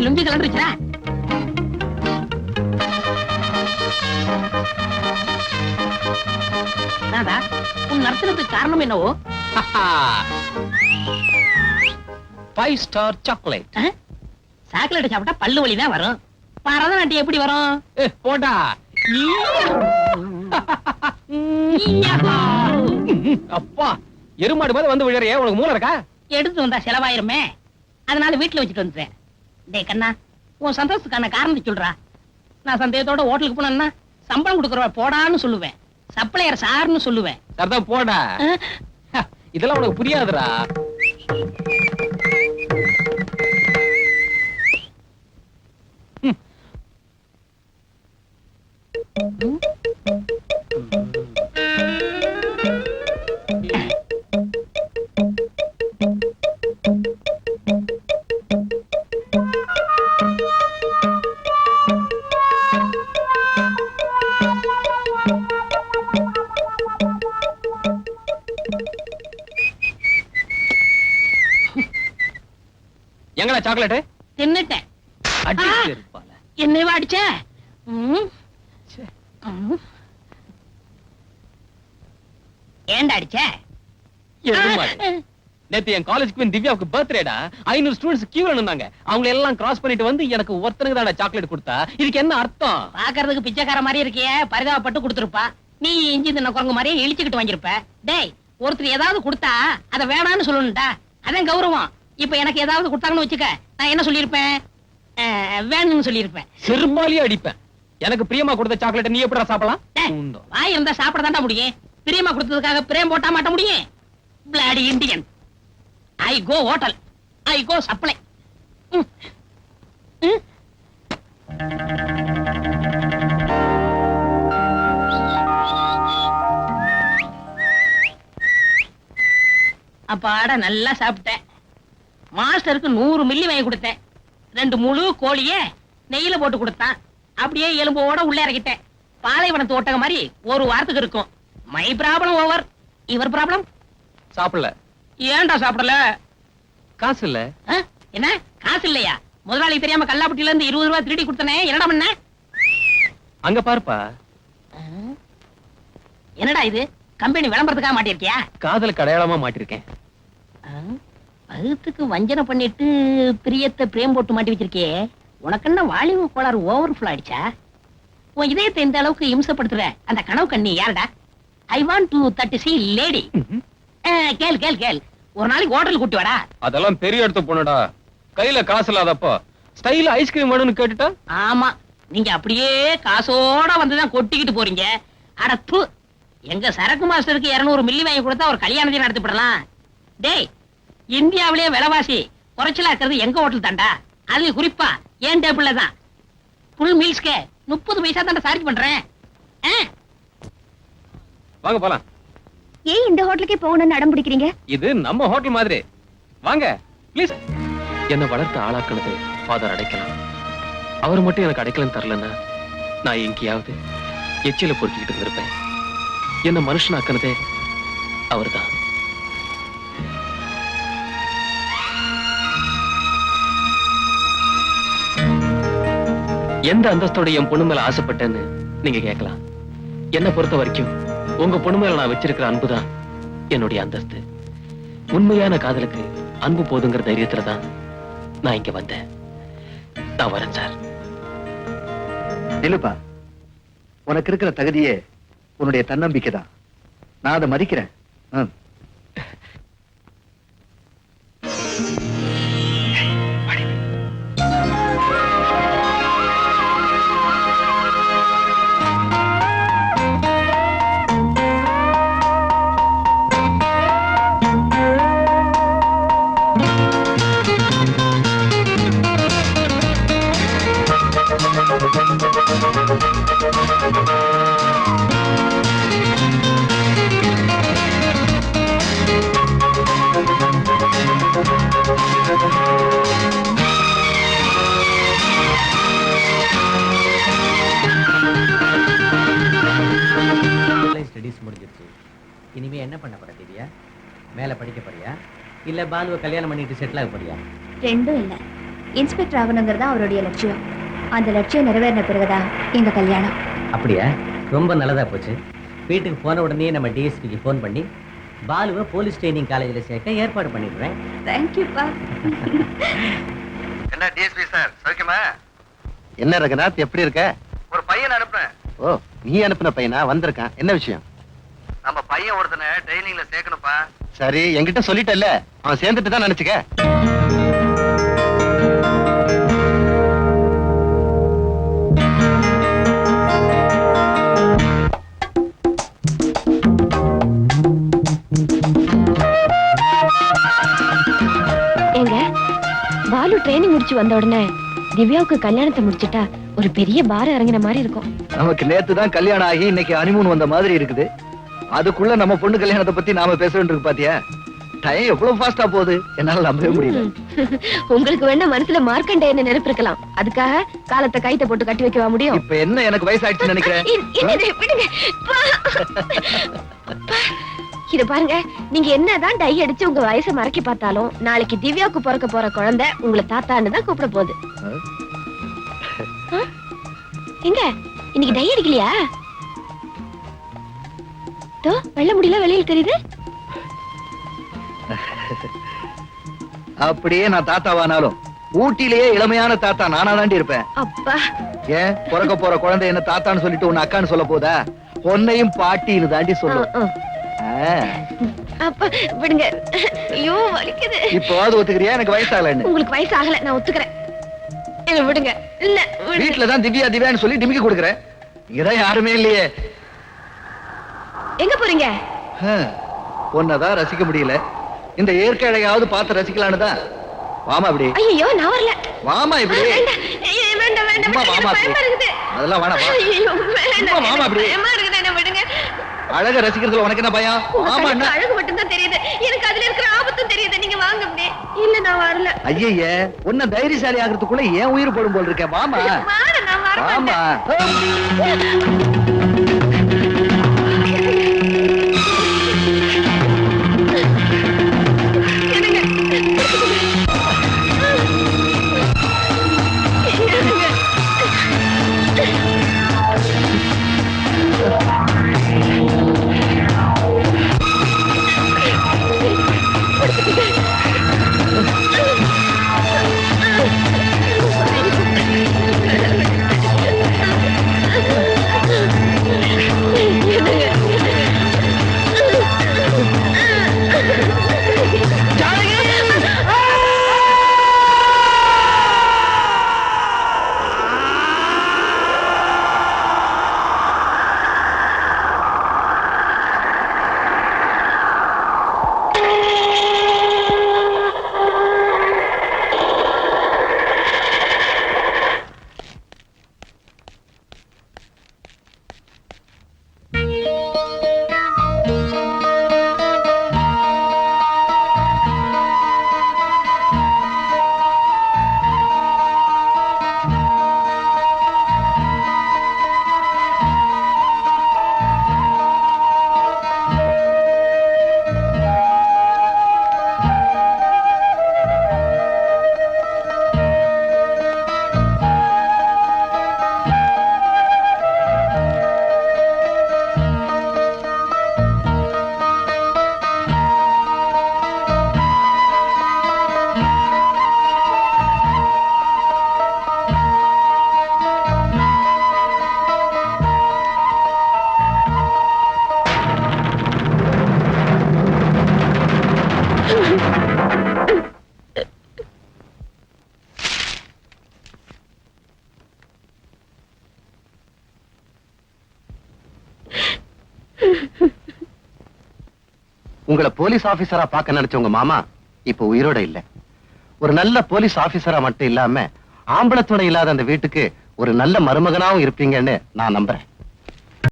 லுங்கி கலந்துருச்சா? நாதா, உன் நர்த்தனத்துக்கு காரணம் என்னவோ? 5 ஸ்டார் சாக்லேட். சாக்லேட் சாப்பிட்டா பல்லு வலி தான் வரும். பரதநாட்டியம் எப்படி வரும்? போடா. அப்பா, எருமாடு மாதிரி வந்து விழறியே, உனக்கு மூளை இருக்கா? எடுத்து வந்தா செலவாயிருமே, அதனால வீட்டுல வச்சுட்டு வந்துட்டேன். டேய் கண்ணா, உன் சந்தோஷத்துக்கான காரணத்தை சொல்றா. நான் சந்தேகத்தோட ஹோட்டலுக்கு போனேன்னா சம்பளம் கொடுக்குறவ போடான்னு சொல்லுவேன், சப்ளையர் சார்னு சொல்லுவேன். சரிதான், போடா. இதெல்லாம் உனக்கு புரியாதுடா. எங்கடா சாக்லேட்? தின்னுட்டேன். அடிச்சிருப்பால. என்னைவா அடிச்ச? ஏன்டா அடிச்ச? நேத்து என் காலேஜ் குயின் திவ்யாவுக்கு பர்த்டேடா. 500 ஸ்டூடண்ட்ஸ் கியூல நின்னாங்க. அவங்க எல்லாம் கிராஸ் பண்ணிட்டு வந்து எனக்கு ஒருத்தனுக்கு தான் சாக்லேட் கொடுத்தா. இதுக்கு என்ன அர்த்தம்? பாக்குறதுக்கு பிச்சைக்கார மாதிரி இருக்கியே, பரிதாபப்பட்டு கொடுத்துருப்பா. நீ இஞ்சி தின்ன குரங்கு மாதிரி இழிச்சுக்கிட்டு வாங்கிருப்ப. டேய், ஒருத்தர் ஏதாவது கொடுத்தா அத வேணான்னு சொல்லணும்டா, அதான் கௌரவம். இப்ப எனக்கு ஏதாவது கொடுத்தாங்கன்னு வச்சுக்க, நான் என்ன சொல்லிருப்பேன்? வேணும்னு சொல்லிருப்பேன். செருமாலியே அடிப்பேன். எனக்கு பிரியமா கொடுத்த சாக்லேட் நீ எப்படிடா சாப்பிடலாம்? வாய் இருந்தா சாப்பிட தாண்டா முடியும். பிரியமா கொடுத்ததுக்காக பிரேம் போட்டா மாட்ட முடியும்? Bloody Indian. I go hotel, I go supply. அப்பாட நல்லா சாப்பிட்டேன். மாஸ்டருக்கு 100 மில்லி வாங்கி கொடுத்தேன். 2 முழு கோழிய நெய்யில போட்டு கொடுத்தான். அப்படியே எலும்போட உள்ள இறக்கிட்டேன். பாலைவனத்து ஒட்டக மாதிரி ஒரு வாரத்துக்கு இருக்கும். My problem over. இவர் ப்ராப்ளம்? சாப்பிடல. ஏன்டா சாப்பிடல? காசு இல்ல. என்ன காசு இல்லையா? முதலாளி தெரியாம கல்லாப்பட்டியில இருந்து 20 ரூபாய் திருடி கொடுத்தனே, என்னடா பண்ண? அங்க பாருப்பா. என்னடா இது, கம்பெனி விளம்பரத்துக்காக மாட்டிருக்கியா? காதலுக்கு அடையாளமா மாட்டிருக்கேன். பகுத்துக்கு வஞ்சனை பண்ணிட்டு பிரியத்தை பிரேம் போட்டு மாட்டி வச்சிருக்கே. உனக்கு என்ன வாலிப கோளாறு ஓவர்ஃபுல் ஆயிடுச்சா? உன் இதயத்தை இந்த அளவுக்கு இம்சப்படுத்துற அந்த கனவு கண்ணி யாருடா? I want to that C lady. கேள் கேள் கேள், ஒரு நாளைக்கு ஹோட்டல் கூட்டி வாடா. அதெல்லாம் பெரிய இடத்து போனடா. கையில காசு இல்லாதப்போ ஸ்டைல் ஐஸ்கிரீம் வேணும்னு கேட்டுட்டா? ஆமா, நீங்க அப்படியே காசோட வந்துதான் கொட்டிக்கிட்டு போறீங்க. அடப்பு, எங்க சரக்கு மாஸ்டருக்கு 200 மில்லி வாங்கி கொடுத்தா ஒரு கல்யாணத்தையும் நடத்திவிடலாம். டேய், இந்தியாவிலேயே விலைவாசி குறைச்சலா இருக்கிறது எங்க ஹோட்டல் தாண்டா. அது குறிப்பா ஏன் டேபிள்ல தான். ஃபுல் மீல்ஸ்க்கு 30 பைசா தாண்டா சார்ஜ் பண்றேன். வாங்க போலாம். ஏன் இந்த ஹோட்டலுக்கே போகணும்னு அடம் பிடிக்கிறீங்க? இது நம்ம ஹோட்டல் மாதிரி. வாங்க ப்ளீஸ். என்ன வளர்த்து ஆளாக்குனது ஃபாதர் அடைக்கலாம். அவர் மட்டும் எனக்கு அடைக்கலம் தரலன்னா நான் எங்கேயாவது எச்சில பொறுக்கிட்டு இருந்திருப்பேன். என்ன மனுஷனாக்குனதே அவர்தான். எந்த அந்தஸ்தோட என் பொண்ணு மேல ஆசைப்பட்டேன்னு நீங்க கேட்கலாம். என்ன பொறுத்த வரைக்கும் உங்க பொண்ணு மேல நான் வச்சிருக்கிற அன்புதான் என்னுடைய அந்தஸ்து. உண்மையான காதலுக்கு அன்பு போதுங்கிற தைரியத்துலதான் நான் இங்க வந்தேன். நான் வரேன் சார். நிலுப்பா, உனக்கு இருக்கிற தகுதியே உன்னுடைய தன்னம்பிக்கை தான். நான் அதை மதிக்கிறேன். இனிமே என்ன பண்ண போற திவ்யா? மேல படிக்க போறியா இல்ல பாலுவை கல்யாணம் பண்ணிட்டு செட்டில் ஆக போறியா? ரெண்டும் இல்ல. இன்ஸ்பெக்டர் ஆகணுங்கிறதா அவருடைய லட்சியம். அந்த லட்சியம் நிறைவேறின பிறகுதான் எங்க கல்யாணம். அப்படியா? ரொம்ப நல்லதா போச்சு. வீட்டுக்கு போன உடனே நம்ம டிஎஸ்பிக்கு ஃபோன் பண்ணி பாலுவை போலீஸ் ட்ரைனிங் காலேஜில் சேர்க்க ஏற்பாடு பண்ணிடுறேன். தேங்க்யூப்பா. என்ன டிஎஸ்பி சார் சௌக்கியமா? என்ன ரங்கநாத், எப்படி இருக்க? ஒரு பையன் அனுப்புனேன். ஓ, நீ அனுப்பின பையனா? வந்திருக்கான். என்ன விஷயம்? நம்ம பையன் ஒருத்தனை ட்ரைனிங்ல சேர்க்கணும்ப்பா. சரி, என்கிட்ட சொல்லிட்டல்ல, அவன் சேர்ந்துட்டு தான் நினைச்சுக்க. ஏங்க, பாலு ட்ரைனிங் முடிச்சு வந்த உடனே திவ்யாவுக்கு கல்யாணத்தை முடிச்சிட்டா ஒரு பெரிய பாரம் இறங்கின மாதிரி இருக்கும். நமக்கு நேத்து தான் கல்யாணம் ஆகி இன்னைக்கு ஹனிமூன் வந்த மாதிரி இருக்குது. அதுக்குள்ள நம்ம பொண்ணு கல்யாணத்தை பத்தி நாம பேச வேண்டியிருக்கு. பாத்தியா, டைம் எவ்வளவு ஃபாஸ்டா போகுது, என்னால நம்பவே முடியல. உங்களுக்கு வேணா மனசுல மார்க்கண்டேயன்னு நினைப்பு இருக்கலாம், அதுக்காக காலத்தை கைத்த போட்டு கட்டி வைக்கவா முடியும்? இப்ப என்ன எனக்கு வயசாயிடுச்சுன்னு நினைக்கிறேன். இத பாருங்க, நீங்க என்னதான் டை அடிச்சு உங்க வயசை மறக்கி பார்த்தாலும் நாளைக்கு திவ்யாவுக்கு பிறக்க போற குழந்தை உங்களை தாத்தான்னு தான் கூப்பிட போகுது. எங்க இன்னைக்கு டை அடிக்கலையா? வெள்ள முடியல, வெளியில தெரியுது. அப்படியே நான் தாத்தாவானாலும் ஊட்டிலேயே இளமையான தாத்தா நானா தாண்டி இருப்பேன். அப்பா, ஏன் பிறக்க போற குழந்தை என்ன தாத்தான்னு சொல்லிட்டு உன்னை அக்கான்னு சொல்ல போதா? பொன்னையும் பாட்டின்னு தாண்டி சொல்லும். அப்பா விடுங்க. ஐயோ வலிக்குது. இப்போது ஒத்துக்கிறியா எனக்கு வயசாகலன்னு? உங்களுக்கு வயசு ஆகல, நான் ஒத்துக்கிறேன். என்ன விடுங்க. இல்ல, வீட்டுலதான் திவ்யா திவ்யான்னு சொல்லி டிமிக்கி கொடுக்குறேன். இங்கதான் யாருமே இல்லையே. எங்க போறீங்க? பொண்ணதான் ரசிக்க முடியல, இந்த இயற்கை அழகாவது பார்த்து ரசிக்கலான்னு தான். வாமா இப்படி. ஐயோ நான் வரல. வாமா இப்படி. வேண்டாம் வேண்டாம், பயமா இருக்குது. அதெல்லாம் வேணாம். ஐயோ வேண்டாம், வாமா இப்படி. பயமா இருக்குது, என்ன விடுங்க. அழக ரசிக்கிறதுல உனக்கு என்ன பயம்? ஆமா, என்ன அழகு மட்டும் தான் தெரியுது, எனக்கு அதுல இருக்கிற ஆபத்தும் தெரியுது. நீங்க வாங்க இப்படி. இல்ல நான் வரல. ஐயே, உன்ன தைரியசாலி ஆகிறதுக்குள்ள ஏன் உயிர் போடும் போல் இருக்க. வாமா நான் வர வாமா. உங்களை போலீஸ் ஆபீசரா பார்க்க நினைச்ச உங்க மாமா இப்ப உயிரோட இல்ல. ஒரு நல்ல போலீஸ் ஆபீசரா மட்டும் இல்லாம ஆம்பளை துணை இல்லாத அந்த வீட்டுக்கு ஒரு நல்ல மருமகனாவும் இருப்பீங்கன்னு நான் நம்புறேன்.